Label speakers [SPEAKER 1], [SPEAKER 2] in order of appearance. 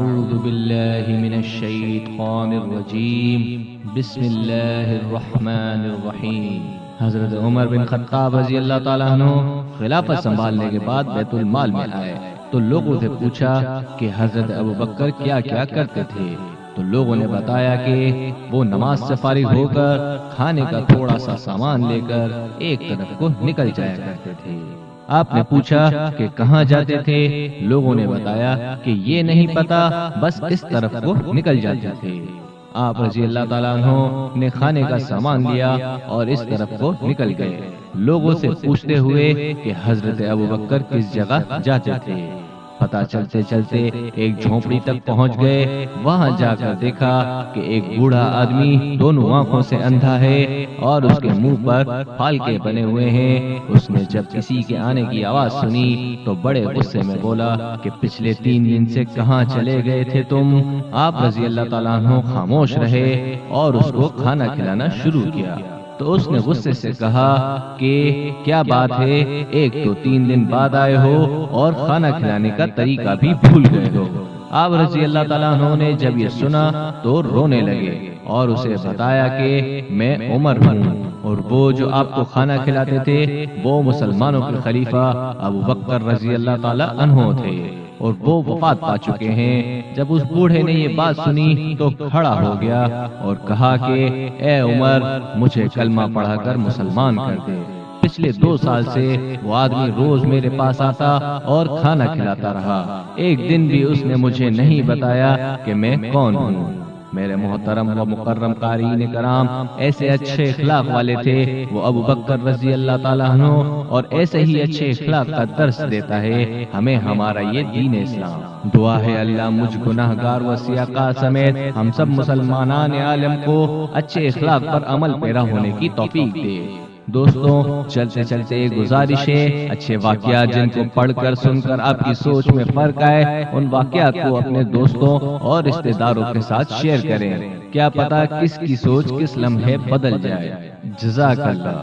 [SPEAKER 1] اعوذ باللہ من الشیطان الرجیم بسم اللہ الرحمن الرحیم۔ حضرت عمر بن خطاب رضی اللہ تعالیٰ عنہ خلافت سنبھالنے کے بعد بیت المال میں آئے تو لوگوں سے پوچھا کہ حضرت ابوبکر کیا کیا کرتے تھے، تو لوگوں نے بتایا کہ وہ نماز سے فارغ ہو کر کھانے کا تھوڑا سا سامان لے کر ایک طرف کو نکل جایا کرتے تھے۔ آپ نے پوچھا کہ کہاں جاتے تھے، لوگوں نے بتایا کہ یہ نہیں پتا، بس اس طرف کو نکل جاتے تھے۔ آپ رضی اللہ تعالیٰ عنہ نے کھانے کا سامان لیا اور اس طرف کو نکل گئے، لوگوں سے پوچھتے ہوئے کہ حضرت ابوبکر کس جگہ جاتے تھے۔ پتہ چلتے چلتے ایک جھونپڑی تک پہنچ گئے، وہاں جا کر دیکھا کہ ایک بوڑھا آدمی دونوں آنکھوں سے اندھا ہے اور اس کے منہ پر پھالکے بنے ہوئے ہیں۔ اس نے جب کسی کے آنے کی آواز سنی تو بڑے غصے میں بولا کہ پچھلے 3 دن سے کہاں چلے گئے تھے تم؟ آپ رضی اللہ تعالیٰ عنہ خاموش رہے اور اس کو کھانا کھلانا شروع کیا۔ تو اس نے غصے سے کہا کہ کیا بات ہے، ایک تو 3 دن بعد آئے ہو اور کھانا کھلانے کا طریقہ بھی بھول گئے ہو۔ آپ رضی اللہ تعالیٰ عنہ نے جب یہ سنا تو رونے لگے اور اسے بتایا کہ میں عمر ہوں اور وہ جو آپ کو کھانا کھلاتے تھے وہ مسلمانوں کے خلیفہ ابوبکر رضی اللہ تعالیٰ عنہ تھے اور وہ وفات پا چکے ہیں۔ جب اس بوڑھے نے یہ بات سنی تو کھڑا ہو گیا اور کہا کہ اے عمر، مجھے کلمہ پڑھا کر مسلمان کر دے۔ پچھلے 2 سال سے وہ آدمی روز میرے پاس آتا اور کھانا کھلاتا رہا، ایک دن بھی اس نے مجھے نہیں بتایا کہ میں کون ہوں۔ میرے محترم و مکرم قارئین کرام، ایسے اچھے اخلاق والے تھے وہ ابوبکر رضی اللہ تعالیٰ عنہ، اور ایسے ہی اچھے اخلاق کا درس دیتا ہے ہمیں ہمارا یہ دین اسلام۔ دعا ہے اللہ مجھ گناہ گار و سیاقہ سمیت ہم سب مسلمانان عالم کو اچھے اخلاق پر عمل پیرا ہونے کی توفیق دے۔ دوستوں، چلتے چلتے ایک گزارش ہے، اچھے واقعات جن کو پڑھ کر سن کر آپ کی سوچ میں فرق آئے، ان واقعات کو اپنے دوستوں اور رشتہ داروں کے ساتھ شیئر کریں، کیا پتا کس کی سوچ کس لمحے بدل جائے۔ جزاک اللہ۔